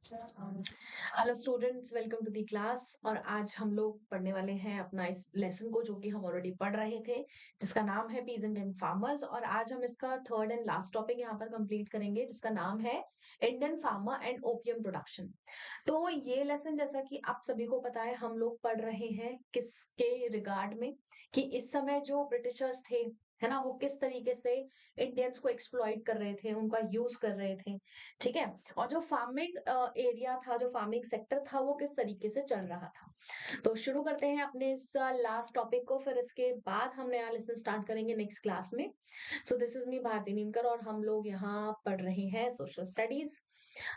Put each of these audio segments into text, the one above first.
Hello students, welcome to the class. और आज हम लोग पढ़ने वाले हैं अपना इस लेसन को, जो कि हम ऑलरेडी पढ़ रहे थे, जिसका नाम है पीजेंट एंड फार्मर्स। और आज हम इसका थर्ड एंड लास्ट टॉपिक यहाँ पर कंप्लीट करेंगे, जिसका नाम है Indian farmer and opium production. तो ये लेसन, जैसा कि आप सभी को पता है, हम लोग पढ़ रहे हैं किसके रिगार्ड में, कि इस समय जो ब्रिटिशर्स थे, है ना, वो किस तरीके से इंडियंस को एक्सप्लॉइट कर रहे थे, उनका यूज कर रहे थे। ठीक है। और जो फार्मिंग एरिया था, जो फार्मिंग सेक्टर था, वो किस तरीके से चल रहा था। तो शुरू करते हैं अपने इस लास्ट टॉपिक को, फिर इसके बाद हम नया लेसन स्टार्ट करेंगे नेक्स्ट क्लास में। So this is me Bharti Neemkar, और हम लोग यहाँ पढ़ रहे हैं सोशल स्टडीज।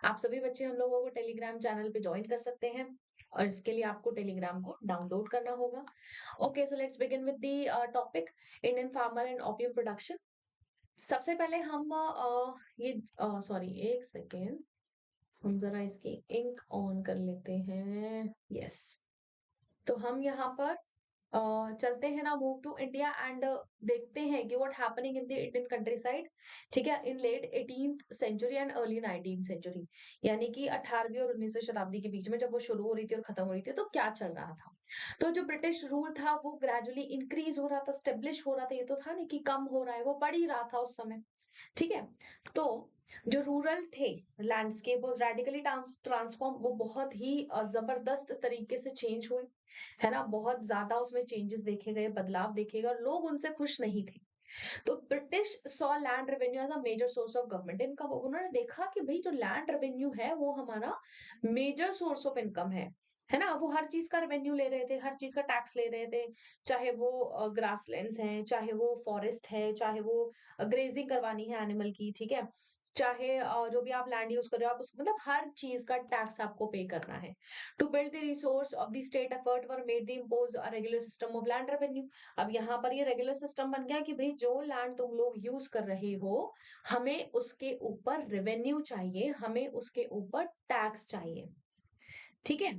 आप सभी बच्चे हम लोगों को टेलीग्राम चैनल पे ज्वाइन कर सकते हैं, और इसके लिए आपको टेलीग्राम को डाउनलोड करना होगा। Okay, so let's begin with the topic Indian farmer and opium production. सबसे पहले हम ये सॉरी, एक सेकेंड, हम जरा इसकी इंक ऑन कर लेते हैं। यस। तो हम यहाँ पर चलते हैं ना, मूव टू इंडिया एंड देखते हैं कि what happening in the Indian countryside. ठीक है, in late 18th century and early 19th century, यानी कि 18वीं और 19वीं शताब्दी के बीच में, जब वो शुरू हो रही थी और खत्म हो रही थी, तो क्या चल रहा था। तो जो ब्रिटिश रूल था वो ग्रेजुअली इंक्रीज हो रहा था, स्टेब्लिश हो रहा था। ये तो था नहीं कि कम हो रहा है, वो बढ़ ही रहा था उस समय। ठीक है। तो जो रूरल थे, लैंडस्केप वाज रेडिकली ट्रांसफॉर्म, वो बहुत ही जबरदस्त तरीके से चेंज हुए, है ना। बहुत ज्यादा उसमें चेंजेस देखे गए, बदलाव देखे गए, और लोग उनसे खुश नहीं थे। तो British saw land revenue as a major source of government income. उन्होंने देखा कि भाई, जो लैंड रेवेन्यू है वो हमारा मेजर सोर्स ऑफ इनकम है ना। वो हर चीज का रेवेन्यू ले रहे थे, हर चीज का टैक्स ले रहे थे, चाहे वो ग्रासलैंड्स हैं, चाहे वो फॉरेस्ट है, चाहे वो ग्रेजिंग करवानी है एनिमल की। ठीक है। चाहे जो भी आप लैंड यूज कर रहे हो, आप उसको मतलब हर चीज का टैक्स आपको पे करना है। To build the resource of the state effort were made the impose a regular system of land revenue. अब यहाँ पर ये रेगुलर सिस्टम बन गया कि भाई, जो लैंड तुम लोग यूज कर रहे हो, हमें उसके ऊपर रेवेन्यू चाहिए, हमें उसके ऊपर टैक्स चाहिए। ठीक है।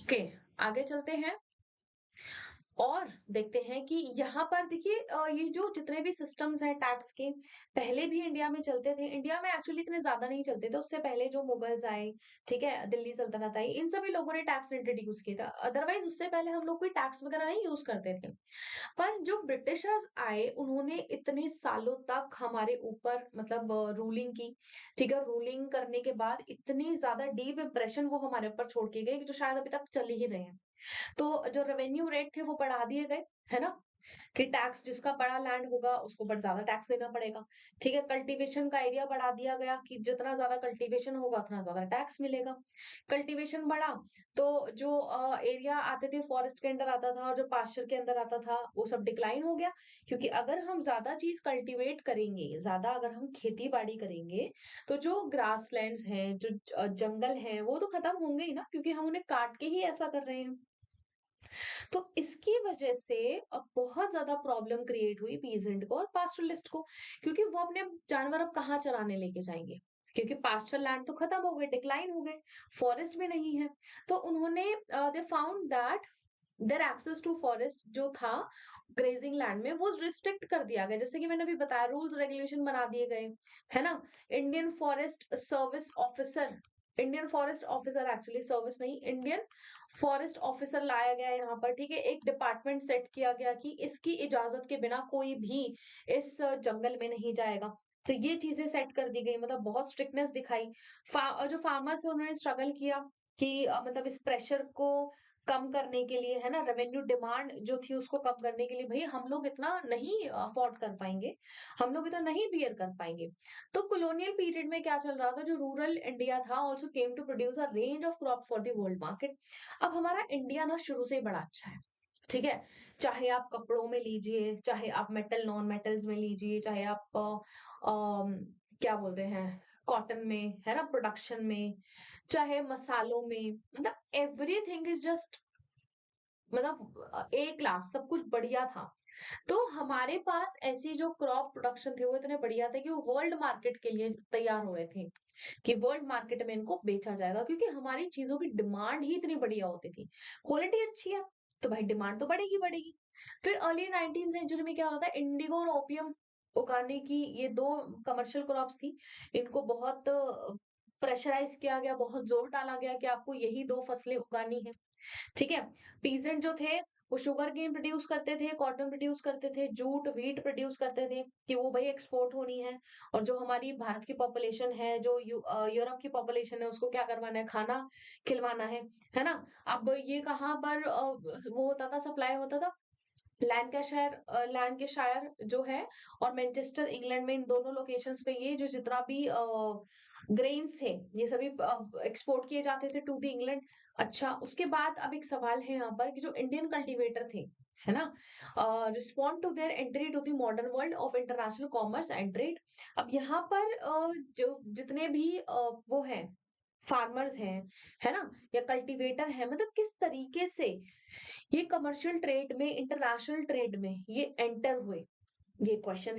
ओके, आगे चलते हैं और देखते हैं कि यहाँ पर देखिए, ये जो जितने भी सिस्टम्स हैं टैक्स के, पहले भी इंडिया में चलते थे। इंडिया में एक्चुअली इतने ज्यादा नहीं चलते थे, उससे पहले जो मुगल्स आए, ठीक है, दिल्ली सल्तनत आई, इन सभी लोगों ने टैक्स इंट्रोड्यूस किया था। अदरवाइज उससे पहले हम लोग कोई टैक्स वगैरह नहीं यूज करते थे। पर जो ब्रिटिशर्स आए, उन्होंने इतने सालों तक हमारे ऊपर मतलब रूलिंग की। ठीक है। रूलिंग करने के बाद इतनी ज्यादा डीप इम्प्रेशन वो हमारे ऊपर छोड़ के गए, कि जो शायद अभी तक चल ही रहे हैं। तो जो रेवेन्यू रेट थे वो बढ़ा दिए गए, है ना, कि टैक्स जिसका बड़ा लैंड होगा उसको बड़ा ज्यादा टैक्स देना पड़ेगा। ठीक है। कल्टीवेशन का एरिया बढ़ा दिया गया, कि जितना ज्यादा कल्टीवेशन होगा उतना ज्यादा टैक्स मिलेगा। कल्टीवेशन बढ़ा, तो जो एरिया आते थे फॉरेस्ट के अंदर आता था, और जो पास्चर के अंदर आता था, वो सब डिक्लाइन हो गया। क्योंकि अगर हम ज्यादा चीज कल्टीवेट करेंगे, ज्यादा अगर हम खेती बाड़ी करेंगे, तो जो ग्रासलैंड्स हैं, जो जंगल हैं, वो तो खत्म होंगे ही ना, क्योंकि हम उन्हें काट के ही ऐसा कर रहे हैं। तो इसकी वजह से अब बहुत ज्यादा प्रॉब्लम क्रिएट हुई पीजेंट को और पास्टरलिस्ट को, क्योंकि वो अपने जानवर अब कहाँ चराने लेके जाएंगे, क्योंकि पास्चर लैंड तो खत्म हो गए, डिक्लाइन हो गए, फॉरेस्ट में नहीं है। तो उन्होंने they found that their access to forest जो था ग्रेजिंग लैंड में, वो रिस्ट्रिक्ट कर दिया गया। जैसे कि मैंने अभी बताया, रूल्स रेगुलेशन बना दिए गए, है ना। Indian forest service officer, Indian forest officer, actually service नहीं, इंडियन फॉरेस्ट ऑफिसर लाया गया यहाँ पर। ठीक है। एक डिपार्टमेंट सेट किया गया कि इसकी इजाजत के बिना कोई भी इस जंगल में नहीं जाएगा। तो ये चीजें सेट कर दी गई, मतलब बहुत स्ट्रिक्टनेस दिखाई। जो फार्मर्स है उन्होंने स्ट्रगल किया कि मतलब इस प्रेशर को कम करने के लिए, है ना, रेवेन्यू डिमांड जो थी उसको कम करने के लिए, भाई हम लोग इतना नहीं अफोर्ड कर पाएंगे, हम लोग इतना नहीं बियर कर पाएंगे। तो कॉलोनियल पीरियड में क्या चल रहा था, जो रूरल इंडिया था also came to produce a range of crop for the world market. अब हमारा इंडिया ना शुरू से ही बड़ा अच्छा है। ठीक है। चाहे आप कपड़ों में लीजिए, चाहे आप मेटल नॉन मेटल्स में लीजिए, चाहे आप क्या बोलते हैं, कॉटन में, है ना, प्रोडक्शन में, चाहे मसालों में, मतलब एवरीथिंग इज जस्ट, मतलब ए क्लास, सब कुछ बढ़िया था। तो हमारे पास ऐसी जो क्रॉप प्रोडक्शन थे वो इतने बढ़िया थे कि वो वर्ल्ड मार्केट के लिए तैयार हो रहे थे, कि वर्ल्ड मार्केट में इनको बेचा जाएगा, क्योंकि हमारी चीजों की डिमांड ही इतनी बढ़िया होती थी, क्वालिटी अच्छी है। तो भाई डिमांड तो बढ़ेगी बढ़ेगी। फिर अर्ली 19 सेंचुरी में क्या होता है, इंडिगो और ओपियम उगाने की, ये दो कमर्शियल क्रॉप्स थी, इनको बहुत प्रेशराइज किया गया, बहुत जोर डाला गया कि आपको यही दो फसलें उगानी है। ठीक है। पीजेंट जो थे वो शुगर केन प्रोड्यूस करते थे, कॉटन प्रोड्यूस करते थे, जूट व्हीट प्रोड्यूस करते थे कि वो भाई एक्सपोर्ट होनी है। और जो हमारी भारत की पॉपुलेशन है, जो यूरोप की पॉपुलेशन है, उसको क्या करवाना है, खाना खिलवाना है ना। अब ये कहाँ पर वो होता था, सप्लाई होता था, लैंकाशायर जो है और मैनचेस्टर इंग्लैंड में, इन दोनों लोकेशंस पे ये जो जितना भी ग्रेन्स थे ये सभी एक्सपोर्ट किए जाते थे टू द इंग्लैंड। अच्छा, उसके बाद अब एक सवाल है यहाँ पर कि जो इंडियन कल्टीवेटर थे, है ना, respond to their entry to the modern world of international commerce and trade. अब यहाँ पर जो जितने भी वो हैं, फार्मर्स हैं, है ना, या कल्टीवेटर है, मतलब किस तरीके से ये कमर्शियल ट्रेड में, इंटरनेशनल ट्रेड में ये एंटर हुए, ये क्वेश्चन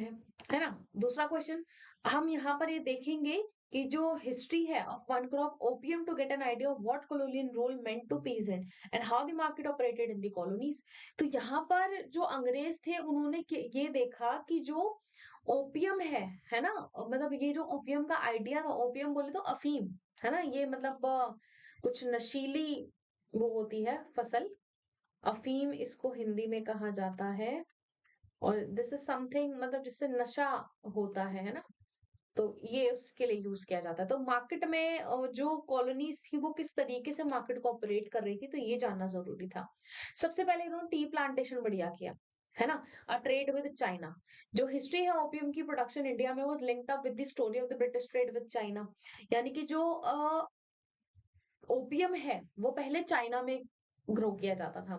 है ना। दूसरा क्वेश्चन हम यहाँ पर ये देखेंगे कि जो हिस्ट्री है of one crop opium to get an idea of what colonial rule meant to peasant and how the market operated in the colonies. तो यहाँ पर जो अंग्रेज थे उन्होंने ये देखा कि जो ओपियम है ना, मतलब ये जो ओपियम का आइडिया था, ओपियम बोले तो अफीम, है ना, ये मतलब कुछ नशीली वो होती है फसल, अफीम इसको हिंदी में कहा जाता है। और दिस इज समथिंग, मतलब जिससे नशा होता है ना, तो ये उसके लिए यूज किया जाता है। तो मार्केट में जो कॉलोनीज थी वो किस तरीके से मार्केट को ऑपरेट कर रही थी, तो ये जानना जरूरी था। सबसे पहले इन्होंने टी प्लांटेशन बढ़िया किया, है ना, ट्रेड विद चाइना। जो हिस्ट्री है ओपियम की प्रोडक्शन इंडिया में was linked up with the story of the British trade with China. यानी कि जो ओपियम है वो पहले चाइना में ग्रो किया जाता था।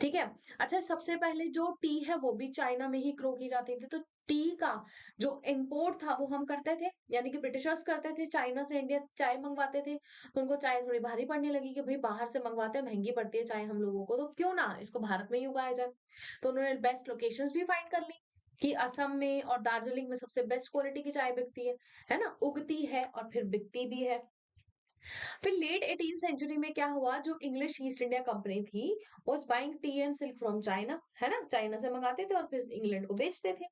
ठीक है। अच्छा, सबसे पहले जो टी है वो भी चाइना में ही ग्रो की जाती थी। तो टी का जो इंपोर्ट था वो हम करते थे, यानी कि ब्रिटिशर्स करते थे, चाइना से इंडिया चाय मंगवाते थे। तो उनको चाय थोड़ी भारी पड़ने लगी कि भाई बाहर से मंगवाते हैं, महंगी पड़ती है चाय हम लोगों को, तो क्यों ना इसको भारत में ही उगाया जाए। तो उन्होंने बेस्ट लोकेशंस भी फाइंड कर ली कि असम में और दार्जिलिंग में सबसे बेस्ट क्वालिटी की चाय बिकती है ना, उगती है और फिर बिकती भी है। फिर लेट 18 सेंचुरी में क्या हुआ, जो इंग्लिश ईस्ट इंडिया कंपनी थी was buying T and silk from China, है ना, चाइना से मंगाते थे और फिर इंग्लैंड को बेचते थे।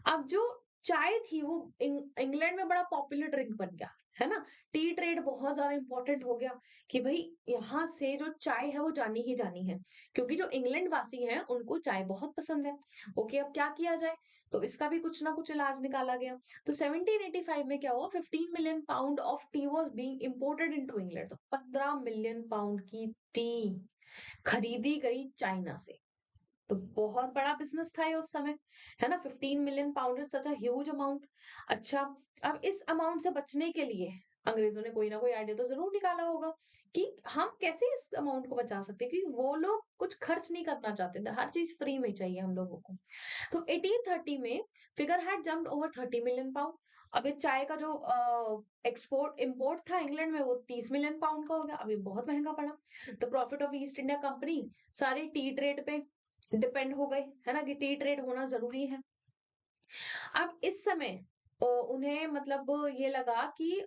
अब जो चाय थी वो इंग्लैंड में बड़ा पॉपुलर ड्रिंक बन गया, है ना। टी ट्रेड बहुत ज्यादा इंपॉर्टेंट हो गया कि भाई यहाँ से जो चाय है वो जानी ही जानी है, क्योंकि जो इंग्लैंड वासी हैं उनको चाय बहुत पसंद है। ओके, अब क्या किया जाए, तो इसका भी कुछ ना कुछ इलाज निकाला गया। तो 1785 में क्या हुआ, 15 million pound of tea was being imported into England. तो 15 मिलियन पाउंड की टी खरीदी गई चाइना से। तो बहुत बड़ा बिजनेस था ये उस समय, है ना। 15 million pound is such a huge amount. अच्छा, अब इस अमाउंट से बचने के लिए अंग्रेजों ने कोई ना कोई आइडिया तो जरूर निकाला होगा कि हम कैसे इस अमाउंट को बचा सकते हैं, क्योंकि वो लोग कुछ खर्च नहीं करना चाहते थे, हर चीज फ्री में चाहिए हम लोगों को। तो 1830 में figure had jumped over 30 million pound. अब ये चाय का जो एक्सपोर्ट इंपोर्ट था इंग्लैंड में वो 30 मिलियन पाउंड का हो गया। अब ये बहुत महंगा पड़ा। तो profit of east India company सारे टी ट्रेड पे डिपेंड हो गए, है ना, कि टी ट्रेड होना जरूरी है। अब इस समय उन्हें मतलब ये लगा कि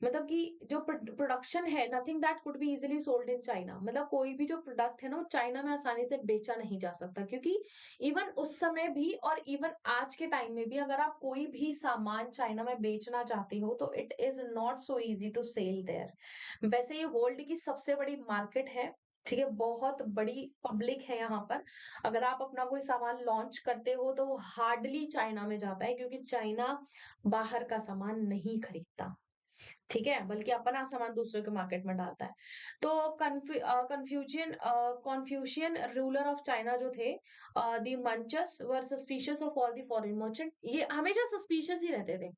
मतलब कि जो प्रोडक्शन है, nothing that could be easily sold in China, मतलब कोई भी जो प्रोडक्ट है ना वो चाइना में आसानी से बेचा नहीं जा सकता, क्योंकि इवन उस समय भी और इवन आज के टाइम में भी अगर आप कोई भी सामान चाइना में बेचना चाहते हो तो it is not so easy to sell there. वैसे ये वर्ल्ड की सबसे बड़ी मार्केट है, ठीक है, बहुत बड़ी पब्लिक है यहाँ पर। अगर आप अपना कोई सामान लॉन्च करते हो तो वो हार्डली चाइना में जाता है, क्योंकि चाइना बाहर का सामान नहीं खरीदता, ठीक है, बल्कि अपना सामान दूसरे के मार्केट में डालता है। तो कन्फ्यूशियन रूलर ऑफ चाइना जो थे, the Manchus were suspicious of all the foreign merchant. ये हमेशा सस्पिशियस ही रहते थे,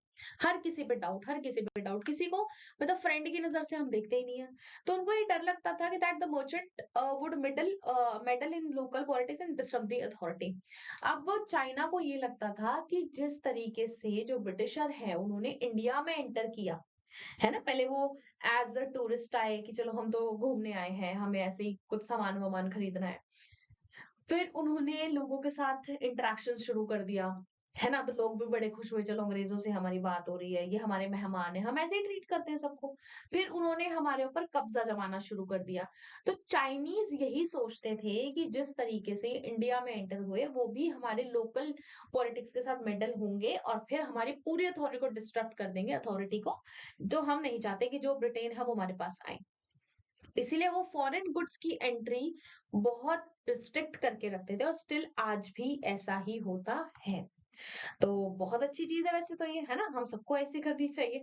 हर किसी पे डाउट, हर किसी पे डाउट, किसी को मतलब फ्रेंड की नजर से हम देखते ही नहीं है। तो उनको ये डर लगता था कि that the merchant would medal in local politics and disturb the authority. अब वो चाइना को ये लगता था कि जिस तरीके से जो ब्रिटिशर है उन्होंने इंडिया में एंटर किया, है ना, पहले वो एज अ टूरिस्ट आए कि चलो हम तो घूमने आए हैं, हमें ऐसे ही कुछ सामान वामान खरीदना है। फिर उन्होंने लोगों के साथ इंटरेक्शन शुरू कर दिया, है ना? तो लोग भी बड़े खुश हुए, चलो अंग्रेज़ों से हमारी बात हो रही है, ये हमारे मेहमान हैं, हम ऐसे ही ट्रीट करते हैं सबको। फिर उन्होंने हमारे ऊपर कब्ज़ा जमाना शुरू कर दिया। तो चाइनीज़ यही सोचते थे कि जिस तरीके से इंडिया में एंटर हुए, वो भी हमारे लोकल पॉलिटिक्स के साथ मेडल होंगे और फिर हमारी पूरी अथॉरिटी को डिस्टर्ब कर देंगे अथॉरिटी को। तो हम नहीं चाहते कि जो ब्रिटेन है वो हमारे पास आए। इसीलिए वो फॉरेन गुड्स की एंट्री बहुत रिस्ट्रिक्ट करके रखते थे और स्टिल आज भी ऐसा ही होता है। तो बहुत अच्छी चीज़ है वैसे तो ये, है ना? हम सबको ऐसे करनी चाहिए।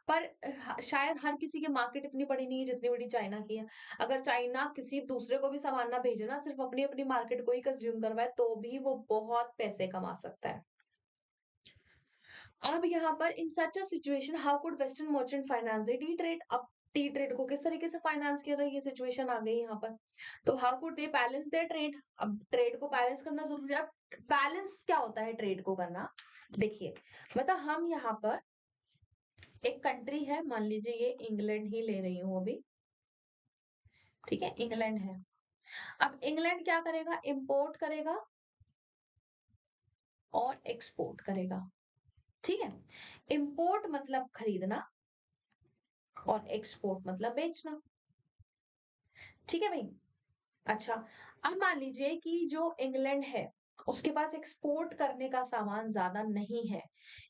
पर शायद हर किसी की मार्केट इतनी बड़ी नहीं है जितनी बड़ी चाइना की है। अगर चाइना किसी दूसरे को भी सामान ना भेजे ना, सिर्फ़ अपनी-अपनी मार्केट को ही कंज़्यूम करवाए, तो भी वो बहुत पैसे कमा सकता है। अब यहाँ पर in such a situation how could western merchant finance the tea trade? अब टी ट्रेड को किस तरीके से फाइनेंस किया जाए, ये सिचुएशन आ गई यहाँ पर। तो how could they balance their trade? अब ट्रेड को बैलेंस करना ज़रूरी है। अब बैलेंस क्या होता है ट्रेड को करना? देखिए, मतलब हम यहाँ पर एक कंट्री है, मान लीजिए ये इंग्लैंड ही ले रही हूँ अभी, ठीक है? इंग्लैंड है। अब इंग्लैंड क्या करेगा? इम्पोर्ट करेगा और एक्सपोर्ट करेगा, ठीक है? इम्पोर्ट मतलब खरीदना और एक्सपोर्ट मतलब बेचना, ठीक है भई? अच्छा, अब मान लीजिए कि जो इंग्लैंड है, उसके पास एक्सपोर्ट करने का सामान ज़्यादा नहीं है।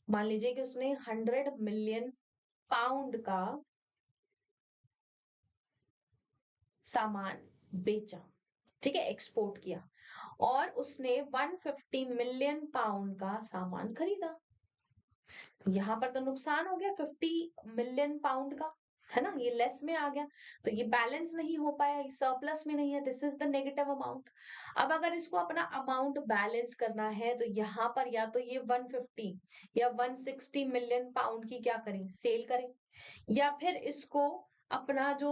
मान लीजिए कि उसने 100 मिलियन पाउंड का सामान बेचा, ठीक है? एक्सपोर्ट किया और उसने 150 मिलियन पाउंड का सामान खरीदा। यहाँ पर तो नुकसान हो गया 50 मिलियन पाउंड का, है ना? ये लेस में आ गया, तो ये बैलेंस नहीं हो पाया, ये सरप्लस में नहीं है, this is the negative amount. अब अगर इसको अपना अमाउंट बैलेंस करना है, तो यहाँ पर या तो ये 150 या 160 मिलियन पाउंड की क्या करें, सेल करें, या फिर इसको अपना जो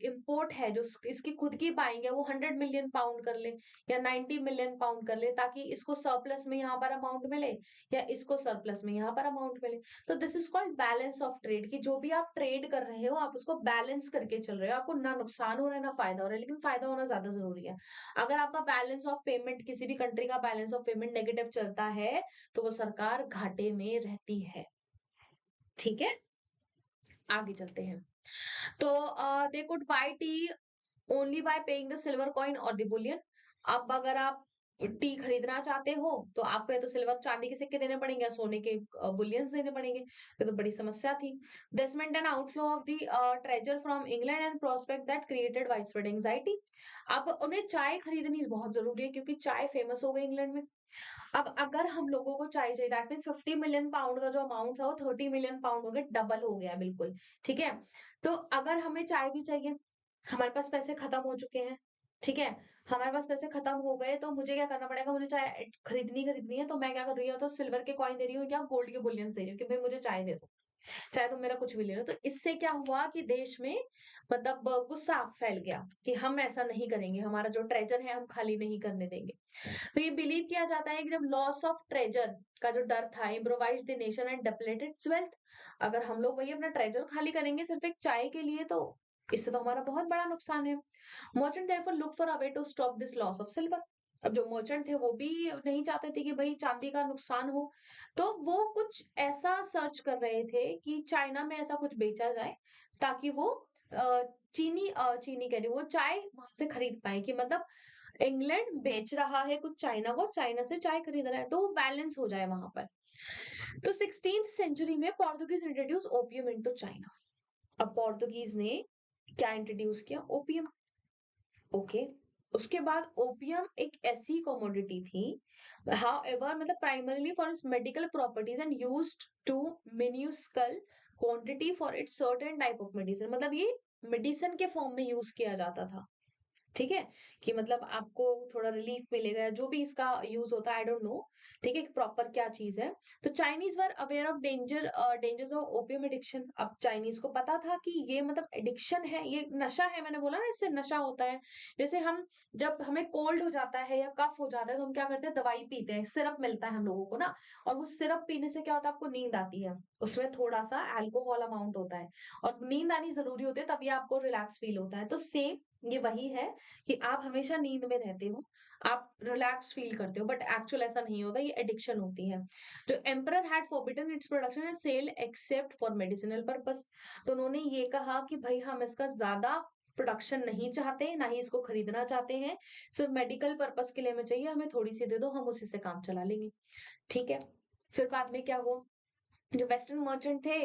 इम्पोर्ट है, जो इसकी खुद की बाइंग है, वो 100 मिलियन पाउंड कर ले या 90 मिलियन पाउंड कर ले, ताकि इसको सरप्लस में यहाँ पर अमाउंट मिले या इसको सरप्लस में यहाँ पर अमाउंट मिले। तो this is called balance of trade, कि जो भी आप ट्रेड कर रहे हो, आप उसको बैलेंस करके चल रहे हो, आपको ना नुकसान हो रहा है ना फायदा हो रहा है, लेकिन फायदा होना ज्यादा जरूरी है। अगर आपका बैलेंस ऑफ पेमेंट, किसी भी कंट्री का बैलेंस ऑफ पेमेंट नेगेटिव चलता है, तो वो सरकार घाटे में रहती है, ठीक है? आगे चलते हैं। तो they could bye T only by paying the silver coin और द बुलियन। अब अगर आप टी खरीदना चाहते हो, तो आपको या तो सिल्वर चांदी के सिक्के देने पड़ेंगे या सोने के बुलियंस देने पड़ेंगे। ये तो बड़ी समस्या थी। This meant an outflow of the treasure from England and prospect that created widespread anxiety. अब उन्हें चाय खरीदनी बहुत जरूरी है, क्योंकि चाय फेमस हो गई इंग्लैंड में। अब अगर हम लोगों को चाय चाहिए, दैट मीन्स 50 मिलियन पाउंड का जो अमाउंट था वो 30 मिलियन पाउंड हो गया, डबल हो गया बिल्कुल, ठीक है? तो अगर हमें चाय भी चाहिए, हमारे पास पैसे खत्म हो चुके हैं, ठीक है? हमारे पास पैसे खत्म हो गए, तो मुझे क्या करना पड़ेगा? मुझे चाय खरीदनी है, तो मैं क्या कर रही हूँ, तो सिल्वर के कॉइन दे रही हूँ या गोल्ड के बुलियन दे रही हूँ कि भाई मुझे चाय दे दो, चाहे तुम मेरा कुछ भी ले लो। तो इससे क्या हुआ कि देश में मतलब गुस्सा फैल गया कि हम ऐसा नहीं करेंगे, हमारा जो ट्रेजर है हम खाली नहीं करने देंगे। तो ये बिलीव किया जाता है कि जब लॉस ऑफ ट्रेजर का जो डर था, improvised the nation and depleted its wealth. अगर हम लोग वही अपना ट्रेजर खाली करेंगे सिर्फ एक चाय के लिए, तो इससे तो हमारा बहुत बड़ा नुकसान है। Merchant therefore look for a way to stop this loss of silver. अब जो मर्चेंट थे वो भी नहीं चाहते थे कि भाई चांदी का नुकसान हो, तो वो कुछ ऐसा सर्च कर रहे थे कि चाइना में ऐसा कुछ बेचा जाए, ताकि वो चीनी कह रही हूँ, वो चाय वहां से खरीद पाए, कि मतलब इंग्लैंड बेच रहा है कुछ चाइना को, चाइना से चाय खरीद रहा है, तो वो बैलेंस हो जाए वहां पर। तो 16th सेंचुरी में Portuguese introduce opium into China. अब पोर्तुगीज ने क्या इंट्रोड्यूस किया? ओपियम। ओके। उसके बाद ओपियम एक ऐसी कमोडिटी थी, हाउएवर मतलब primarily for its medical properties and used to minuscule quantity for its certain type of medicine. मतलब ये मेडिसिन के फॉर्म में यूज किया जाता था, ठीक है? कि मतलब आपको थोड़ा रिलीफ मिलेगा, जो भी इसका यूज़ होता है, आई डोंट नो, ठीक है? कि प्रॉपर क्या चीज़ है। तो Chinese were aware of dangers of opium addiction. अब चाइनीज़ को पता था कि ये मतलब एडिक्शन है, ये नशा है, मैंने बोला ना इससे नशा होता है। जैसे हम जब हमें कोल्ड हो जाता है या कफ हो जाता है, तो हम क्या करते हैं? दवाई पीते हैं, सिरप मिलता है हम लोगों को ना, और वो सिरप पीने से क्या होता है? आपको नींद आती है। उसमें थोड़ा-सा अल्कोहल अमाउंट होता है और नींद आनी ज़रूरी होती है, तभी आपको रिलैक्स फील होता है। तो सेम ये वही है कि आप हमेशा नींद में रहते हो, आप रिलैक्स फील करते हो, बट एक्चुअल ऐसा नहीं होता, ये एडिक्शन होती है। जो emperor had forbidden its production and sale except for medicinal purpose. तो उन्होंने ये कहा कि भाई हम इसका ज्यादा प्रोडक्शन नहीं चाहते, ना ही इसको खरीदना चाहते हैं, सिर्फ मेडिकल पर्पस के लिए हमें चाहिए, हमें थोड़ी सी दे दो, हम उसी से काम चला लेंगे। ठीक है। फिर बाद में क्या हुआ, जो वेस्टर्न मर्चेंट थे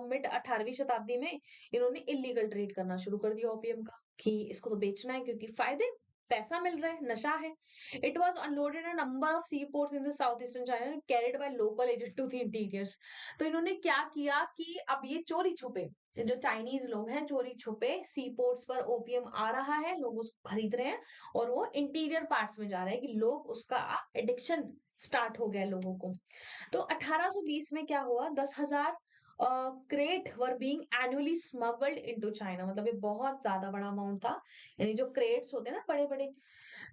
मिड 18वीं शताब्दी में, इन्होंने इलीगल ट्रेड करना शुरू कर दिया ओपियम का, कि इसको तो बेचना है क्योंकि फायदे, पैसा मिल रहा है, नशा है। It was unloaded in number of sea ports in the south eastern China carried by local agent to the interiors. तो इन्होंने क्या किया कि अब ये चोरी छुपे, जो चाइनीज लोग हैं चोरी छुपे सी पोर्ट्स पर ओपियम आ रहा है, लोग उसको खरीद रहे हैं, और वो इंटीरियर पार्ट्स में जा रहा है कि लोग उसका एडिक्शन स्टार्ट हो गया लोगों को। तो 1820 में क्या हुआ, 10,000 crate were being annually smuggled into China. मतलब ये बहुत ज्यादा बड़ा अमाउंट था, यानी जो क्रेट्स होते हैं ना बड़े बड़े,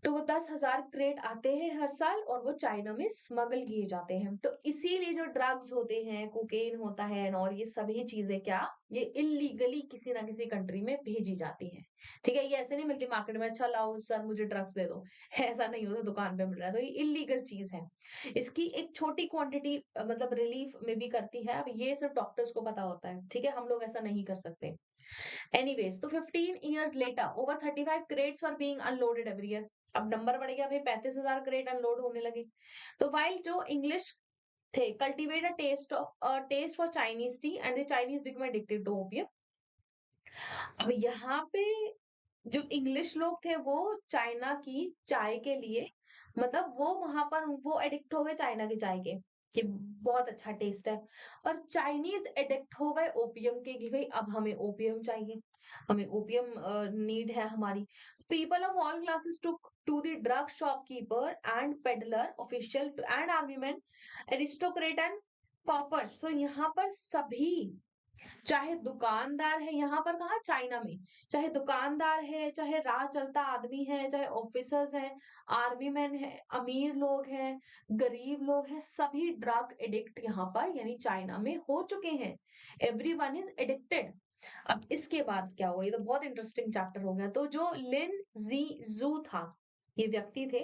तो वो 10,000 क्रेट आते हैं हर साल और वो चाइना में स्मगल किए जाते हैं। तो इसीलिए जो ड्रग्स होते हैं, कोकेन होता है और ये सभी चीजें क्या, ये इलीगली किसी ना किसी कंट्री में भेजी जाती है। ठीक है, ये ऐसे नहीं मिलती मार्केट में, अच्छा लाओ सर मुझे ड्रग्स दे दो, ऐसा नहीं होता, दुकान पे मिल रहा है, तो ये इलीगल चीज है। इसकी एक छोटी क्वांटिटी मतलब रिलीफ में भी करती है, अब ये सिर्फ डॉक्टर्स को पता होता है, ठीक है, हम लोग ऐसा नहीं कर सकते। एनीवेज, तो 15 years later over 35 crates were being unloaded every year। अब नंबर बढ़ गया भाई, 35,000 क्रेट अनलोड होने लगे। तो वाइल जो इंग्लिश थे cultivate a taste for Chinese tea and the Chinese become addicted to opium. अब यहाँ पे जो इंग्लिश लोग थे वो चाइना की चाय के लिए, मतलब वो वहां पर वो एडिक्ट हो गए चाइना की चाय के, कि बहुत अच्छा टेस्ट है। और चाइनीज एडिक्ट हो गए ओपियम के, कि भाई अब हमें ओपियम चाहिए, हमें ओपियम नीड है हमारी। People of all classes to the drug shopkeeper and peddler official and army man, aristocrat and paupers. तो यहाँ पर सभी, चाहे दुकानदार है, यहाँ पर कहा चाइना में, चाहे दुकानदार है, चाहे राह चलता आदमी है, चाहे ऑफिसर्स हैं, आर्मी मैन है, अमीर लोग हैं, गरीब लोग हैं, सभी ड्रग एडिक्ट यहाँ पर यानी चाइना में हो चुके हैं। Everyone is addicted. अब इसके बाद क्या हुआ, ये तो बहुत इंटरेस्टिंग चैप्टर हो गया। तो जो लिन जी जू था, ये व्यक्ति थे,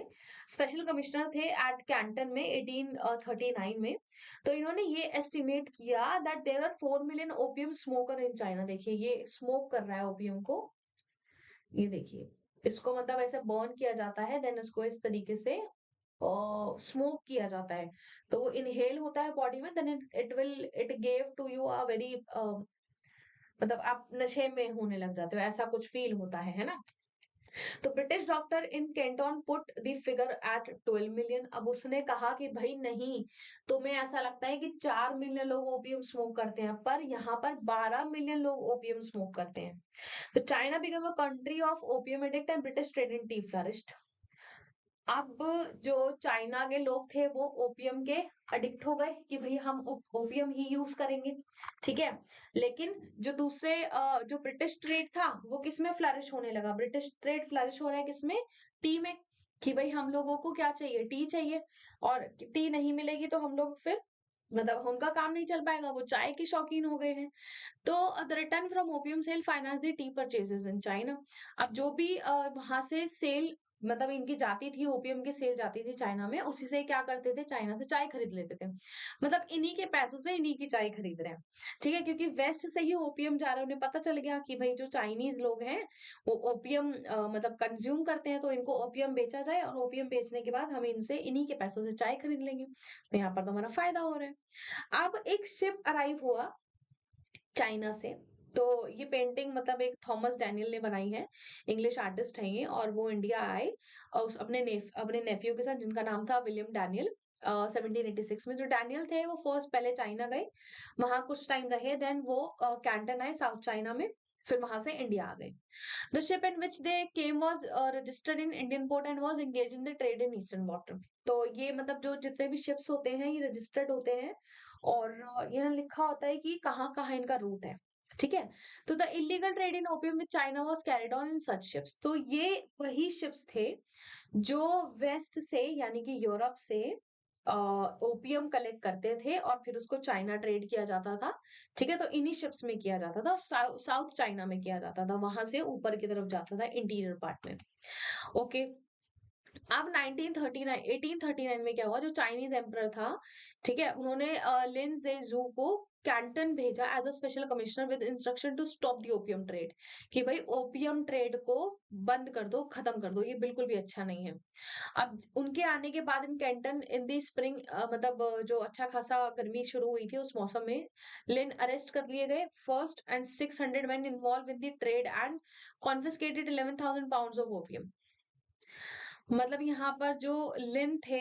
स्पेशल कमिश्नर थे एट कैंटन में 1839 में। तो इन्होंने ये एस्टिमेट किया that there are 4 million opium smoker in China. देखिए ये स्मोक कर रहा है ओपियम को, ये देखिए, इसको मतलब ऐसे बर्न किया जाता है, देन इसको इस तरीके से स्मोक किया जाता है, तो वो इनहेल होता है बॉडी में, then it gave to you a very, मतलब आप नशे में होने लग जाते हो, ऐसा कुछ फील होता है ना। तो British doctor in Canton put the figure at 12 million. अब उसने कहा कि भाई नहीं, तुम्हें ऐसा लगता है कि 4 मिलियन लोग ओपियम स्मोक करते हैं, पर यहाँ पर 12 मिलियन लोग ओपियम स्मोक करते हैं। तो China become a country of opium addict and British trade in T flourished. अब जो चाइना के लोग थे वो ओपियम के अडिक्ट हो गए कि भाई हम ओपियम ही यूज करेंगे, ठीक है। लेकिन जो दूसरे जो ब्रिटिश ट्रेड था वो किसमें फ्लरिश होने लगा, ब्रिटिश ट्रेड फ्लरिश हो रहा है किसमें, टी में, कि भाई हम लोगों को क्या चाहिए, टी चाहिए, और टी नहीं मिलेगी तो हम लोग फिर, मतलब उनका काम नहीं चल पाएगा, वो चाय के शौकीन हो गए हैं। तो the return from opium sale finance the tea purchases in China. अब जो भी वहां से सेल, मतलब इनकी जाती थी, ओपियम की सेल जाती थी चाइना में, उसी से क्या करते थे, चाइना से चाय खरीद लेते थे, मतलब इन्हीं के पैसों से इन्हीं की चाय खरीद रहे हैं। ठीक है, क्योंकि वेस्ट से ही ओपियम जा रहा है, उन्हें पता चल गया कि भाई जो चाइनीज लोग हैं वो ओपियम मतलब कंज्यूम करते हैं, तो इनको ओपियम बेचा जाए, और ओपियम बेचने के बाद हम इनसे इन्हीं के पैसों से चाय खरीद लेंगे, तो यहाँ पर तो हमारा फायदा हो रहा है। अब एक शिप अराइव हुआ चाइना से। तो ये पेंटिंग मतलब एक थॉमस डैनियल ने बनाई है, इंग्लिश आर्टिस्ट है ये, और वो इंडिया आए और अपने नेफ्यू के साथ, जिनका नाम था विलियम डैनियल। 1786 में जो डैनियल थे वो फर्स्ट पहले चाइना गए, वहां कुछ टाइम रहे, देन वो कैंटन आए साउथ चाइना में, फिर वहां से इंडिया आ गए। The ship in which they came was registered in Indian port and was engage in the trade in eastern bottom. तो ये मतलब जो जितने भी शिप्स होते हैं ये रजिस्टर्ड होते हैं, और यहाँ लिखा होता है कि कहाँ कहाँ इनका रूट है। ठीक है। तो the illegal trade in opium with China was carried on in such ships. तो ये वही शिप्स थे जो वेस्ट से यानी कि यूरोप से ओपियम कलेक्ट करते थे और फिर उसको चाइना ट्रेड किया जाता था। ठीक है, तो इन्हीं शिप्स में किया जाता था, साउथ चाइना में किया जाता था, वहां से ऊपर की तरफ जाता था इंटीरियर पार्ट में। ओके। अब 1939 1839 में क्या हुआ, जो चाइनीज एम्परर था, ठीक है, उन्होंने लिन ज़ेजू को कैंटन भेजा as a special commissioner with instruction to stop the opium trade, कि भाई ओपियम ट्रेड को बंद कर दो, खत्म कर दो, ये बिल्कुल भी अच्छा नहीं है। अब उनके आने के बाद इन कैंटन इन दी स्प्रिंग, मतलब जो अच्छा खासा गर्मी शुरू हुई थी उस मौसम में, लिन अरेस्ट कर लिए गए first, and 600 men involved in the trade and confiscated 11,000 pounds of opium। मतलब यहाँ पर जो लिन थे,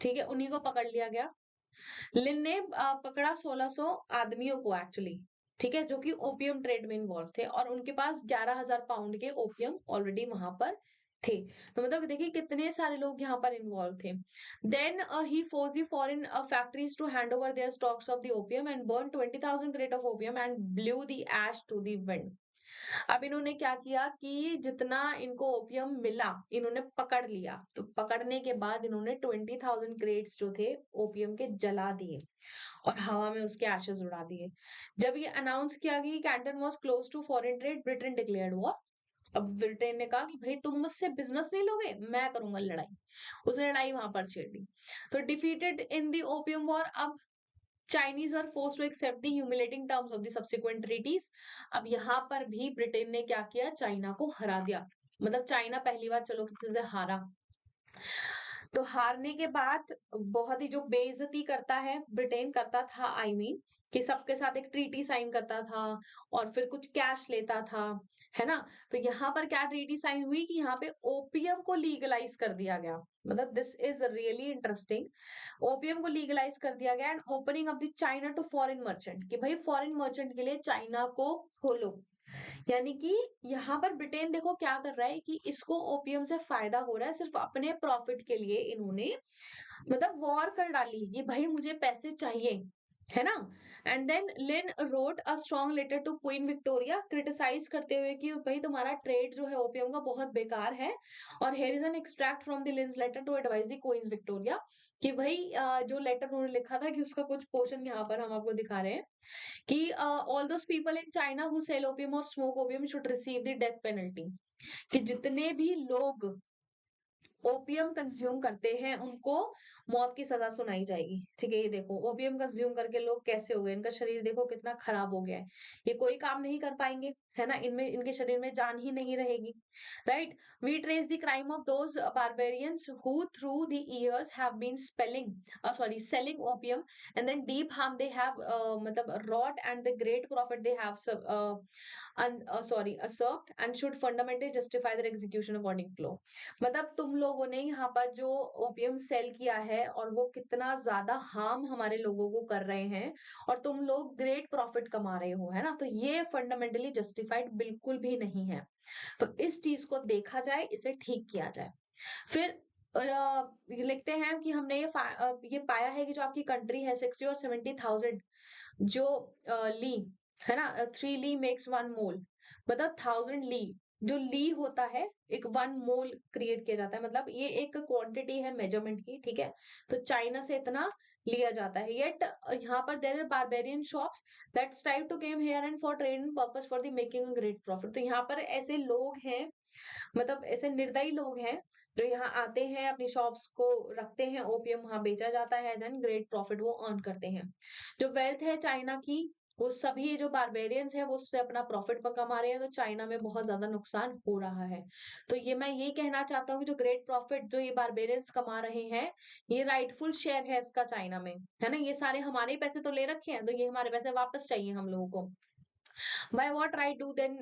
ठीक है, उन्हीं को पकड़ लिया गया। लिन ने पकड़ा 1600 आदमियों को एक्चुअली, ठीक है, जो कि ओपियम ट्रेड में इन्वॉल्व थे, और उनके पास 11,000 पाउंड के ओपियम ऑलरेडी वहां पर थे। तो मतलब देखिए कितने सारे लोग यहाँ पर इन्वॉल्व थे। Then he force the foreign factories to hand over their stocks of the opium and burn 20,000 crate of opium and blew the ash to the wind. अब इन्होंने क्या किया कि जितना इनको ओपियम मिला इन्होंने पकड़ लिया, तो पकड़ने के बाद इन्होंने 20,000 क्रेट्स जो थे ओपियम के जला दिए और हवा में उसके एशेस उड़ा दिए। जब ये अनाउंस किया कि Canton was close to foreign trade, Britain declared war. अब ब्रिटेन ने कहा कि भाई तुम मुझसे बिजनेस नहीं लोगे, मैं करूंगा लड़ाई। उसने लड़ाई वहां पर छेड़ दी। तो defeated in the opium war, अब Chinese were forced to accept the humiliating terms of the subsequent treaties। अब यहाँ पर भी ब्रिटेन ने क्या किया, चाइना को हरा दिया। मतलब चाइना पहली बार चलो किसी से हारा, तो हारने के बाद बहुत ही जो बेइज्जती करता है ब्रिटेन करता था, आई मीन कि सबके साथ एक ट्रीटी साइन करता था और फिर कुछ कैश लेता था, है ना। तो यहाँ पर क्या ट्रीटी साइन हुई कि यहाँ पे ओपियम को लीगलाइज कर दिया गया। मतलब this is really interesting. Opium को लीगलाइज कर दिया गया and opening of the China to foreign merchant, कि भाई फॉरेन मर्चेंट के लिए चाइना को खोलो। यानी कि यहाँ पर ब्रिटेन देखो क्या कर रहा है कि इसको ओपियम से फायदा हो रहा है, सिर्फ अपने प्रॉफिट के लिए इन्होंने मतलब वॉर कर डाली कि भाई मुझे पैसे चाहिए, है ना। And then Lin wrote a strong letter to Queen Victoria criticise करते हुए कि भाई तुम्हारा ट्रेड जो है ओपियम का बहुत बेकार है। और here is an extract from the Lin's letter to advise the Queen Victoria, कि भाई जो लेटर उन्होंने लिखा था कि उसका कुछ पोर्शन यहाँ पर हम आपको दिखा रहे हैं कि all those people in China who sell opium और smoke opium should receive the death penalty, कि जितने भी लोग ओपियम कंज्यूम करते हैं उनको मौत की सजा सुनाई जाएगी। ठीक है, ये देखो ओपियम कंज्यूम करके लोग कैसे हो गए, इनका शरीर देखो कितना खराब हो गया है, ये कोई काम नहीं कर पाएंगे, है ना, इनमें इनके शरीर में जान ही नहीं रहेगी। Right. We trace the crime of those barbarians who through the years have been selling opium and then deep harm they have मतलब wrought and the great profit they have usurped and should fundamentally justify their execution according to law। मतलब तुम लोगों ने यहाँ पर जो opium cell किया है और वो कितना ज्यादा हार्म हमारे लोगों को कर रहे हैं, और तुम लोग ग्रेट प्रॉफिट कमा रहे हो, है ना, तो ये फंडामेंटली जस्टिफाइड बिल्कुल भी नहीं है। तो इस चीज को देखा जाए, इसे ठीक किया जाए। फिर ये लिखते हैं कि हमने ये पाया है कि जो आपकी कंट्री है 60 और 70,000 जो ली, है ना, 3 ली मेक्स 1 मोल, मतलब 1000 ली, जो ली होता है एक 1 मोल क्रिएट किया जाता है, मतलब ये एक क्वांटिटी है मेजरमेंट की, ठीक है। तो चाइना से इतना लिया जाता है। येट यहाँ पर there are barbarian shops that strive to came here and for trade and purpose for the making great profit. तो यहाँ पर ऐसे लोग हैं, मतलब ऐसे निर्दयी लोग हैं जो यहाँ आते हैं, अपनी शॉप्स को रखते हैं, ओपियम वहां बेचा जाता है, देन ग्रेट प्रॉफिट वो अर्न करते हैं। जो वेल्थ है चाइना की, वो सभी जो बारबेरियंस है वो उससे अपना प्रॉफिट पर कमा रहे हैं, तो चाइना में बहुत ज्यादा नुकसान हो रहा है। तो ये मैं यही कहना चाहता हूँ कि जो ग्रेट प्रॉफिट जो ये बारबेरियंस कमा रहे हैं, ये राइटफुल शेयर है इसका चाइना में, है ना। ये सारे हमारे ही पैसे तो ले रखे हैं, तो ये हमारे पैसे वापस चाहिए हम लोगों को। By what right do then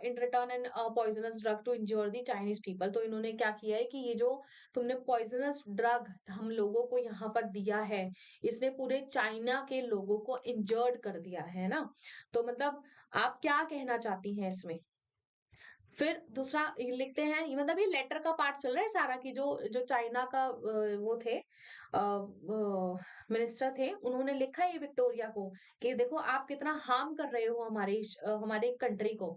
in return an poisonous drug to injure the Chinese people। तो इन्होंने क्या किया है कि ये जो तुमने पॉइजनस ड्रग हम लोगों को यहाँ पर दिया है, इसने पूरे चाइना के लोगों को इंजर्ड कर दिया है ना। तो मतलब आप क्या कहना चाहती हैं इसमें। फिर दूसरा ये लिखते हैं, ये मतलब ये लेटर का पार्ट चल रहा है सारा, की जो जो चाइना का वो थे मिनिस्टर थे, उन्होंने लिखा है ये विक्टोरिया को कि देखो आप कितना हार्म कर रहे हो हमारे कंट्री को।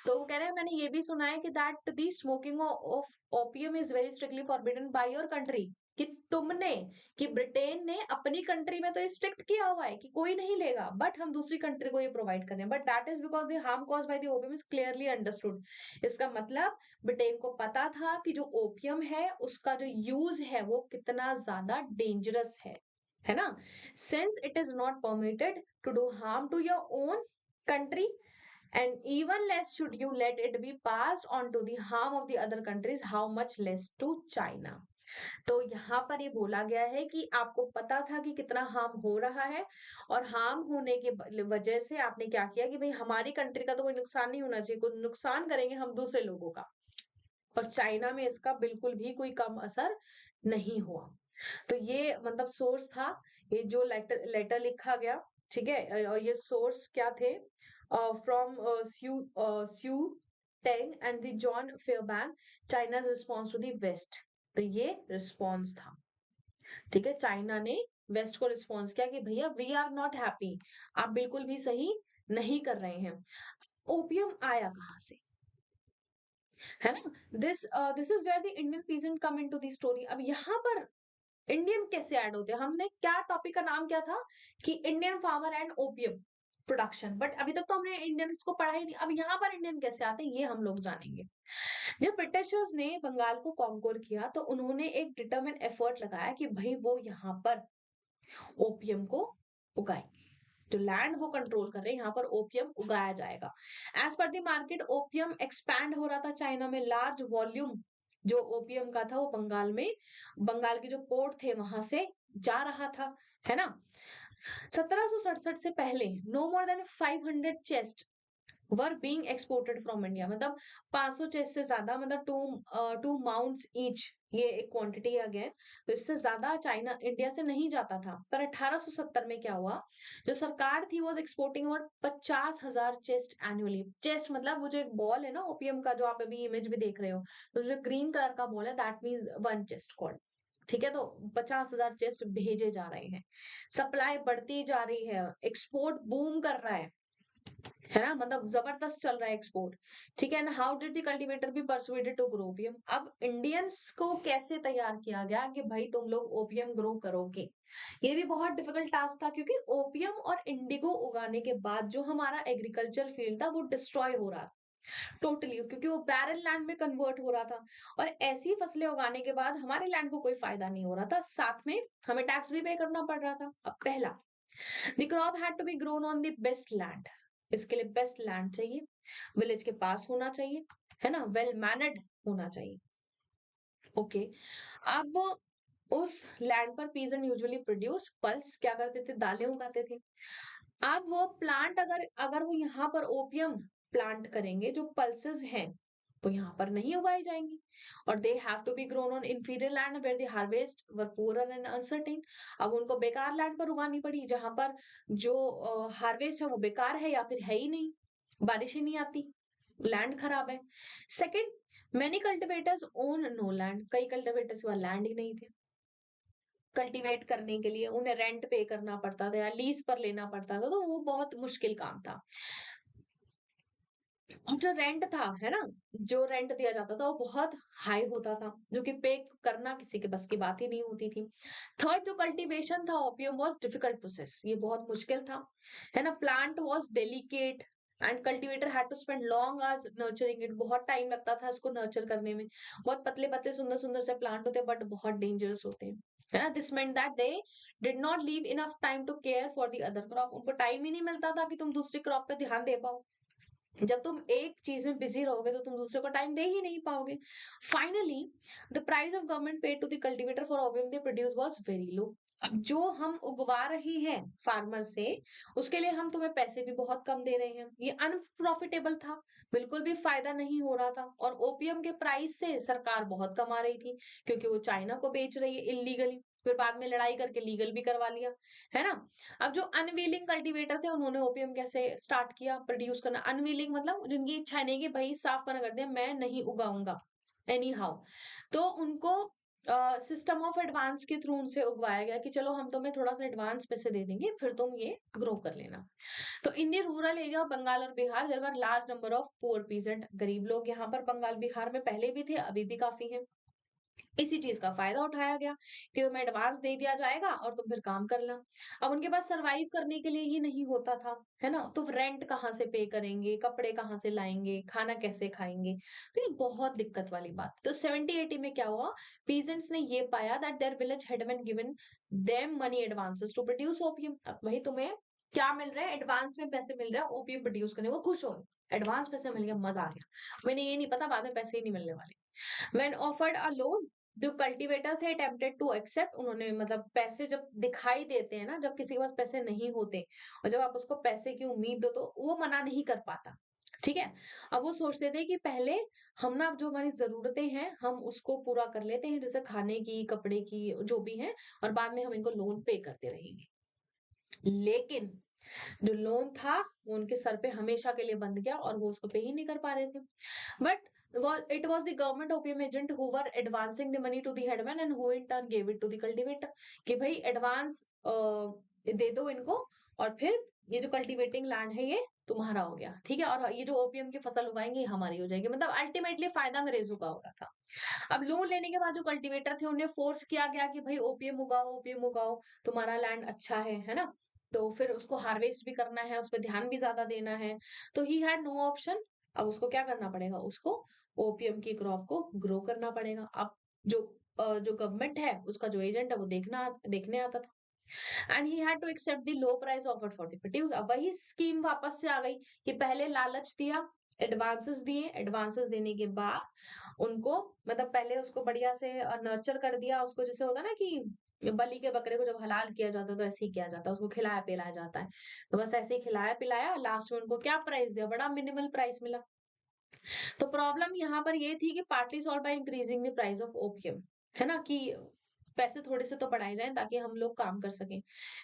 तो वो कह रहे हैं मैंने ये भी सुना है कि that the smoking of opium is very strictly forbidden by your country. कि तुमने, कि ब्रिटेन ने अपनी कंट्री में तो स्ट्रिक्ट किया हुआ है कि कोई नहीं लेगा, बट हम दूसरी कंट्री को ये प्रोवाइड कर रहे हैं, but that is because the harm cause by the opium is clearly understood. इसका मतलब ब्रिटेन को पता था कि जो ओपियम है उसका जो यूज है वो कितना ज्यादा डेंजरस है ना। Since it is not permitted to do harm to your own country, and even less should you let it be passed on to the harm of the other countries, how much less to China। तो यहाँ पर ये बोला गया है कि आपको पता था कि कितना हार्म हो रहा है, और हार्म होने के वजह से आपने क्या किया कि भाई हमारी कंट्री का तो कोई नुकसान नहीं होना चाहिए, कोई नुकसान करेंगे हम दूसरे लोगों का, और चाइना में इसका बिल्कुल भी कोई कम असर नहीं हुआ। तो ये मतलब सोर्स था, ये जो लेटर लेटर लिखा गया, ठीक है। और ये सोर्स क्या थे, from Ssu Teng and the John Fairbank, China's response to the West. तो ये रिस्पॉन्स था, ठीक है। चाइना ने वेस्ट को रिस्पॉन्स किया कि भैया वी आर नॉट हैप्पी, आप बिल्कुल भी सही नहीं कर रहे हैं। ओपियम आया कहाँ से, है ना। This is where the Indian peasant come into the story. अब यहाँ पर इंडियन कैसे ऐड होते हैं, हमने क्या टॉपिक का नाम क्या था कि Indian farmer and opium production, but अभी तक तो हमने इंडियंस को पढ़ा ही नहीं। अब यहाँ पर इंडियन कैसे आते हैं ये हम लोग जानेंगे। जब ब्रिटिशर्स ने बंगाल को कॉन्कोर किया तो उन्होंने एक डिटरमिन एफर्ट लगाया कि भाई वो यहाँ पर ओपियम को उगाएंगे, जो लैंड वो कंट्रोल कर रहे हैं यहाँ पर ओपियम उगाया जाएगा। As per the market opium expand हो रहा था चाइना में, लार्ज वॉल्यूम जो ओपियम का था वो बंगाल में, बंगाल के जो पोर्ट थे वहां से जा रहा था, है ना। 1767 से पहले no more than 500 chest were being exported from India, मतलब 500 चेस्ट से ज्यादा, मतलब टू माउंट्स ईच, ये एक क्वांटिटी है अगेन। तो इससे ज्यादा चाइना इंडिया से नहीं जाता था। पर 1870 में क्या हुआ, जो सरकार थी वो exporting about 50,000 chest annually. Chest मतलब वो जो एक बॉल है ना ओपियम का, जो आप अभी इमेज भी देख रहे हो, तो जो ग्रीन कलर का बॉल है that mean one chest called, ठीक है। तो 50,000 चेस्ट भेजे जा रहे हैं, सप्लाई बढ़ती जा रही है, एक्सपोर्ट बूम कर रहा है ना, मतलब जबरदस्त चल रहा है एक्सपोर्ट, ठीक है ना। How did the cultivator be persuaded to grow opium, अब इंडियंस को कैसे तैयार किया गया कि भाई तुम लोग ओपियम ग्रो करोगे। ये भी बहुत डिफिकल्ट टास्क था, क्योंकि ओपियम और इंडिगो उगाने के बाद जो हमारा एग्रीकल्चर फील्ड था वो डिस्ट्रॉय हो रहा टोटली, क्योंकि वो बैरन लैंड में कन्वर्ट हो रहा था, और ऐसी फसलें उगाने के बाद हमारे लैंड को कोई फायदा नहीं हो रहा था, साथ में हमें टैक्स भी पे करना पड़ रहा था। अब पहला, the crop had to be grown on the best land, इसके लिए बेस्ट लैंड चाहिए, विलेज के पास होना चाहिए, है ना, वेल मैनेड होना चाहिए। ओके, अब उस लैंड पर पीजन यूजुअली प्रोड्यूस पल्स, क्या करते थे, दालें उगाते थे। अब वो प्लांट अगर अगर वो यहाँ पर ओपियम प्लांट करेंगे, जो पल्सेस हैं वो यहाँ पर नहीं उगाई जाएंगी, और they have to be grown on inferior land where the harvest were poor and uncertain. अब उनको बेकार लैंड पर उगानी पड़ी, जहां पर जो हार्वेस्ट है वो बेकार है या फिर है ही नहीं, बारिश ही नहीं आती, लैंड खराब है। Second, many cultivators own no land, कई कल्टिवेटर्स के पास लैंड ही नहीं थे कल्टीवेट करने के लिए, उन्हें रेंट पे करना पड़ता था या लीज पर लेना पड़ता था, तो वो बहुत मुश्किल काम था। जो रेंट था, है ना, जो रेंट दिया जाता था वो बहुत हाई होता था, जो कि पे करना किसी के बस की बात ही नहीं होती थी। थर्ड, जो कल्टीवेशन था ओपियम वाज डिफिकल्ट प्रोसेस, ये बहुत मुश्किल था, है ना। Plant was delicate and cultivator had to spend long hours nurturing it, बहुत टाइम लगता था इसको नर्चर करने में। बहुत पतले पतले सुंदर सुंदर से प्लांट होते हैं, बट बहुत डेंजरस होते हैं, है ना। This meant that they did not leave enough time to care for the other crop, उनको टाइम ही नहीं मिलता था कि तुम दूसरी क्रॉप पे ध्यान दे पाओ। जब तुम एक चीज में बिजी रहोगे तो तुम दूसरे को टाइम दे ही नहीं पाओगे। Finally, the price of government paid to the cultivator for opium they produce was very low. अब जो हम उगवा रहे हैं फार्मर से, उसके लिए हम तुम्हें पैसे भी बहुत कम दे रहे हैं, ये अनप्रॉफिटेबल था, बिल्कुल भी फायदा नहीं हो रहा था। और ओपियम के प्राइस से सरकार बहुत कमा रही थी, क्योंकि वो चाइना को बेच रही है इलीगली, फिर बाद में लड़ाई करके लीगल भी करवा लिया, है ना। अब जो अनविलिंग कल्टीवेटर थे उन्होंने ओपियम कैसे स्टार्ट किया प्रोड्यूस करना, अनविलिंग मतलब जिनकी इच्छा नहीं कि भाई साफ मना कर दिया मैं नहीं उगाऊंगा एनी हाउ, तो उनको सिस्टम ऑफ एडवांस के थ्रू उनसे उगवाया गया कि चलो हम तुम्हें थोड़ा सा एडवांस पैसे दे देंगे फिर तुम ये ग्रो कर लेना। तो in the rural area of Bengal और Bihar there were large number of poor peasant, गरीब लोग यहाँ पर बंगाल बिहार में पहले भी थे, अभी भी काफी है। इसी चीज का फायदा उठाया गया कि तुम्हें एडवांस दे दिया जाएगा और तुम फिर काम कर लो। अब उनके पास सरवाइव करने के लिए ही नहीं होता था, है ना? तो रेंट कहाँ से पे करेंगे, कपड़े कहाँ से लाएंगे, खाना कैसे खाएंगे? तो ये बहुत दिक्कत वाली बात। तो 70-80 में क्या हुआ, पीजेंट्स ने ये पाया that their village had been given them money advances to produce opium. अब वही तुम्हें क्या मिल रहा है, एडवांस में पैसे मिल रहे हैं ओपियम प्रोड्यूस करने, वो खुश हो गए, एडवांस पैसे मिल गया, मजा आ गया। मैंने ये नहीं पता बाद में पैसे ही नहीं मिलने वाले। When offered a loan, जो कल्टीवेटर थे अटेम्प्टेड टू एक्सेप्ट, उन्होंने मतलब पैसे जब दिखाई देते हैं ना, जब किसी के पास पैसे नहीं होते और जब आप उसको पैसे की उम्मीद दो तो वो मना नहीं कर पाता। ठीक है। अब वो सोचते थे कि पहले हम ना जो हमारी जरूरतें हैं हम उसको पूरा कर लेते हैं, जैसे खाने की, कपड़े की, जो भी है, और बाद में हम इनको लोन पे करते रहेंगे। लेकिन जो लोन था वो उनके सर पे हमेशा के लिए बंध गया और वो उसको पे ही नहीं कर पा रहे थे। But it was the government opium agent who were advancing the money to the headman and who in turn gave it to the cultivator, कि भाई एडवांस दे दो इनको और फिर ये जो कल्टीवेटिंग लैंड है ये तुम्हारा हो गया, ठीक है, और ये जो ओपीएम की फसल उगाएंगे ये हमारी हो जाएगी। मतलब अल्टीमेटली फायदा अंग्रेजों का हो रहा था। अब लोन लेने के बाद जो कल्टीवेटर थे उन्हें फोर्स किया गया कि भाई ओपीएम उगाओ, ओपीएम उगाओ, तुम्हारा लैंड अच्छा है ना? तो फिर उसको हार्वेस्ट भी करना है, उस पर ध्यान भी ज्यादा देना है, तो ही हैड नो ऑप्शन। अब उसको क्या करना पड़ेगा, उसको ओपीएम की क्रॉप को ग्रो करना पड़ेगा। अब जो जो गवर्नमेंट है उसका जो एजेंट है वो देखने आता था, and he had to accept the low price offered for the produce. अब वही स्कीम वापस से आ गई कि पहले लालच दिया, एडवांसेस दिए, एडवांसेस देने के बाद उनको मतलब पहले उसको बढ़िया से नर्चर कर दिया उसको, जैसे होता है ना कि बलि के बकरे को जब हलाल किया जाता है तो ऐसे ही किया जाता है, उसको खिलाया पिलाया जाता है। तो बस ऐसे ही खिलाया पिलाया, लास्ट में उनको क्या प्राइस दिया, बड़ा मिनिमल प्राइस मिला। तो प्रॉब्लम यहाँ पर ये थी कि partly solve by increasing the price of opium, है ना, कि पैसे थोड़े से तो बढ़ाए जाएं ताकि हम लोग काम कर सकें।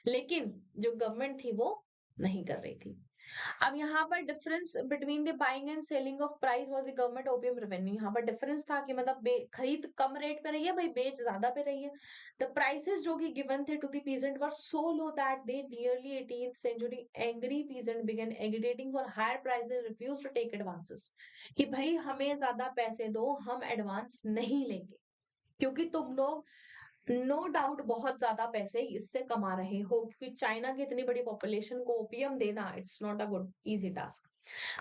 लेकिन जो गवर्नमेंट थी वो नहीं कर रही थी। अब यहाँ पर difference between the buying and selling of price was the government opium revenue. यहाँ पर डिफरेंस था कि मतलब खरीद कम रेट पे रही है, भाई बेच ज्यादा पे रही है। द प्राइसेस जो कि गिवन थे to the peasant were so low that they nearly 18th century angry peasant began agitating for higher prices, refuse to take advances, कि भाई हमें ज्यादा पैसे दो, हम एडवांस नहीं लेंगे, क्योंकि तुम लोग नो डाउट बहुत ज्यादा पैसे इससे कमा रहे हो, क्योंकि चाइना की इतनी बड़ी पॉपुलेशन को ओपियम देना it's not a good easy task.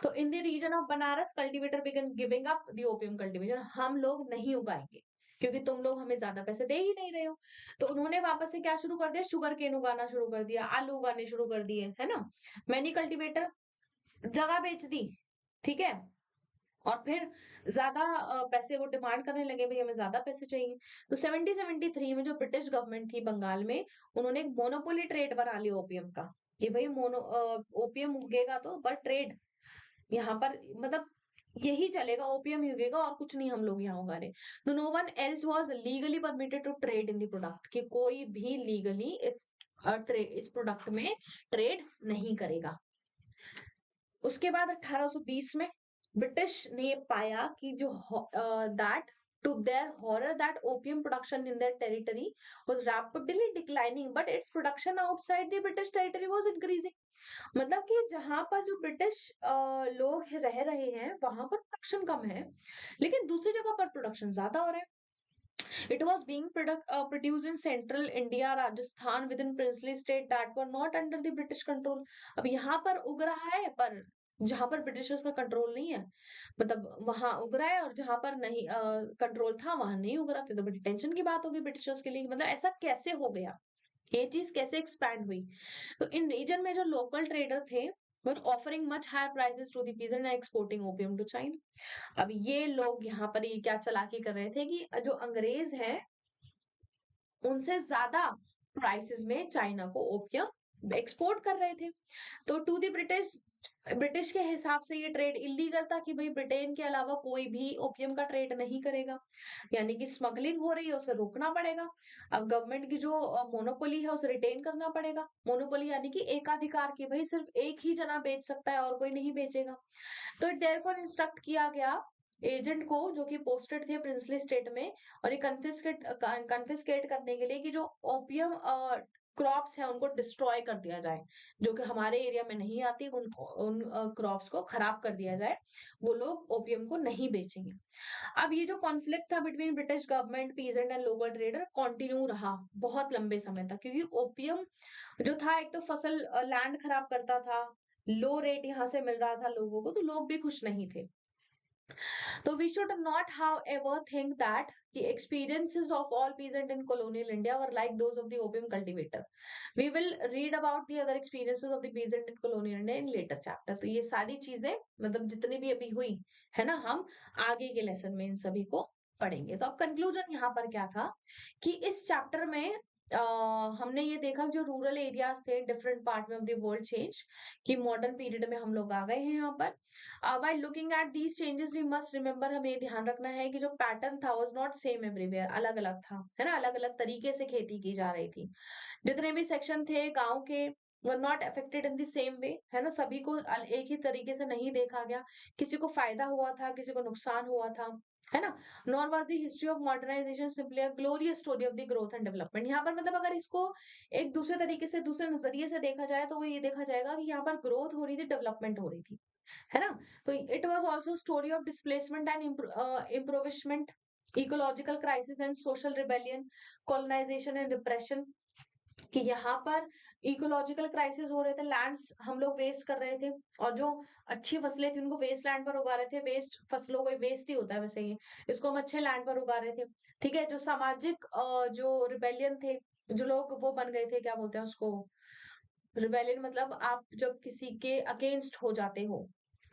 तो in the region of Banaras cultivator began giving up the opium cultivation, हम लोग नहीं उगाएंगे क्योंकि तुम लोग हमें ज्यादा पैसे दे ही नहीं रहे हो। तो उन्होंने वापस से क्या शुरू कर दिया, शुगर केन उगाना शुरू कर दिया, आलू उगाने शुरू कर दिए, है ना। मैनी कल्टीवेटर जगह बेच दी, ठीक है, और फिर ज्यादा पैसे वो डिमांड करने लगे, भाई हमें ज्यादा पैसे चाहिए। तो 1773 में जो ब्रिटिश गवर्नमेंट थी बंगाल में, उन्होंने एक मोनोपोली ट्रेड बना लिया ओपियम का, कि भाई ओपियम उगेगा तो बट ट्रेड यहाँ पर मतलब यही चलेगा, ओपियम ही उगेगा और कुछ नहीं हम लोग यहाँ उगा रहे। तो no one else was legally permitted to trade in the product, कि कोई भी लीगली इस प्रोडक्ट में ट्रेड नहीं करेगा। उसके बाद 1820 में ब्रिटिश ने पाया कि जो that to their horror that opium production in their territory was rapidly declining but its production outside the British territory was increasing. मतलब कि जहां पर जो ब्रिटिश लोग रह रहे हैं वहां पर प्रोडक्शन कम है, लेकिन दूसरी जगह पर प्रोडक्शन ज्यादा हो रहा है। It was being produced in central India, Rajasthan, within princely state that were not under the British control. अब यहाँ पर उग रहा है पर जहां पर ब्रिटिशर्स का कंट्रोल नहीं है, मतलब वहां उग रहा है, और जहां पर नहीं कंट्रोल था वहां नहीं उग रहा था। तो बड़ी टेंशन की बात होगी ब्रिटिशर्स के लिए, मतलब ऐसा कैसे हो गया, ये चीज कैसे एक्सपैंड हुई। तो इन रीजन में जो लोकल ट्रेडर थे were offering much higher prices to the peasant and exporting opium to China। अब ये लोग यहाँ पर ये क्या चालाकी कर रहे थे कि जो अंग्रेज हैं उनसे ज्यादा प्राइसेस में चाइना को ओपियम एक्सपोर्ट कर रहे थे। तो टू द ब्रिटिश, ब्रिटिश के हिसाब से ये ट्रेड इलीगल था, कि भाई ब्रिटेन के अलावा कोई भी ओपियम का ट्रेड नहीं करेगा, यानी कि स्मगलिंग हो रही है उसे रोकना पड़ेगा। अब गवर्नमेंट की जो मोनोपोली है उसे रिटेन करना पड़ेगा। मोनोपोली यानी कि एकाधिकार, की भाई सिर्फ एक ही जना बेच सकता है और कोई नहीं बेचेगा। तो देयरफॉर इंस्ट्रक्ट किया गया एजेंट को जो कि पोस्टेड थे प्रिंसली स्टेट में, और ये कन्फिस्केट करने के लिए कि जो ओपियम क्रॉप्स है उनको डिस्ट्रॉय कर दिया जाए, जो कि हमारे एरिया में नहीं आती, उन क्रॉप्स को खराब कर दिया जाए, वो लोग ओपियम को नहीं बेचेंगे। अब ये जो कॉन्फ्लिक्ट था between British government, peasant and local trader continue रहा बहुत लंबे समय तक, क्योंकि ओपियम जो था एक तो फसल लैंड खराब करता था, लो रेट यहाँ से मिल रहा था लोगों को, तो लोग भी खुश नहीं थे। So we should not, however, think that the experiences of all peasant in colonial India were like those of the opium cultivator. We will read about the other experiences of the peasant in colonial India in later chapter. तो ये सारी चीजें मतलब जितनी भी अभी हुई है ना, हम आगे के लेसन में इन सभी को पढ़ेंगे। तो अब कंक्लूजन यहाँ पर क्या था कि इस चैप्टर में हमने ये देखा जो रूरल एरियाज थे डिफरेंट पार्ट में ऑफ द वर्ल्ड चेंज, कि मॉडर्न पीरियड में हम लोग आ गए हैं यहाँ पर। while looking at these changes we must remember, हमें ये ध्यान रखना है कि जो पैटर्न था was not same everywhere, अलग अलग था, है ना, अलग अलग तरीके से खेती की जा रही थी। जितने भी सेक्शन थे गांव के were not affected in the same way, है ना, सभी को एक ही तरीके से नहीं देखा गया, किसी को फायदा हुआ था, किसी को नुकसान हुआ था, है ना। Nor was the history of modernisation simply a glorious story of the growth and development. यहाँ पर मतलब अगर इसको एक दूसरे तरीके से, दूसरे नजरिए से देखा जाए तो वो ये देखा जाएगा कि यहाँ पर ग्रोथ हो रही थी, डेवलपमेंट हो रही थी, है ना। तो it was also story of displacement and impoverishment, ecological crisis and social rebellion, colonization and repression, कि यहाँ पर इकोलॉजिकल क्राइसिस हो रहे थे, लैंड्स हम लोग वेस्ट कर रहे थे, और जो अच्छी फसलें थी उनको वेस्ट लैंड पर उगा रहे थे, वेस्ट फसलों को वेस्ट ही होता है वैसे, ये इसको हम अच्छे लैंड पर उगा रहे थे, ठीक है। जो सामाजिक जो रिबेलियन थे, जो लोग वो बन गए थे, क्या बोलते हैं उसको, रिबेलियन मतलब आप जब किसी के अगेंस्ट हो जाते हो,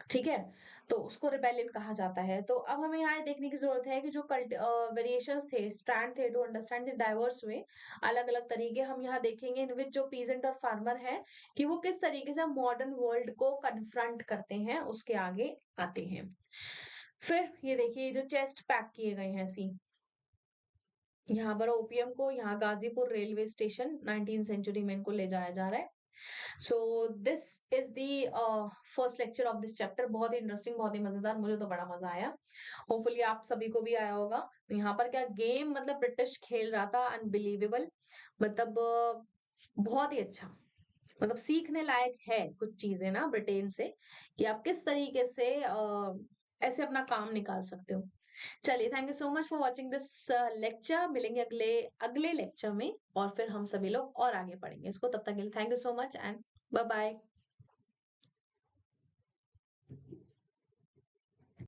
ठीक है, तो उसको रिबेलियन कहा जाता है। तो अब हमें यहाँ ये देखने की जरूरत है कि जो कल्ट वेरिएशंस थे, स्ट्रैंड थे, टू अंडरस्टैंड द डाइवर्स वे, अलग अलग तरीके हम यहाँ देखेंगे इन विच जो पीजेंट और फार्मर है कि वो किस तरीके से मॉडर्न वर्ल्ड को कन्फ्रंट करते हैं, उसके आगे आते हैं। फिर ये देखिए जो चेस्ट पैक किए गए हैं सी, यहाँ पर ओपीएम को यहाँ Ghazipur railway station 19th century में इनको ले जाया जा रहा है। सो this is the first lecture of this chapter. बहुत ही इंटरेस्टिंग, बहुत ही मजेदार, मुझे तो बड़ा मजा आया, होपफुली आप सभी को भी आया होगा। यहाँ पर क्या गेम मतलब ब्रिटिश खेल रहा था, अनबिलीवेबल, मतलब बहुत ही अच्छा, मतलब सीखने लायक है कुछ चीजें ना ब्रिटेन से, कि आप किस तरीके से ऐसे अपना काम निकाल सकते हो। चलिए, thank you so much for watching this lecture. मिलेंगे अगले अगले लेक्चर में, और फिर हम सभी लोग और आगे पढ़ेंगे इसको। तब तक के लिए thank you so much and bye bye.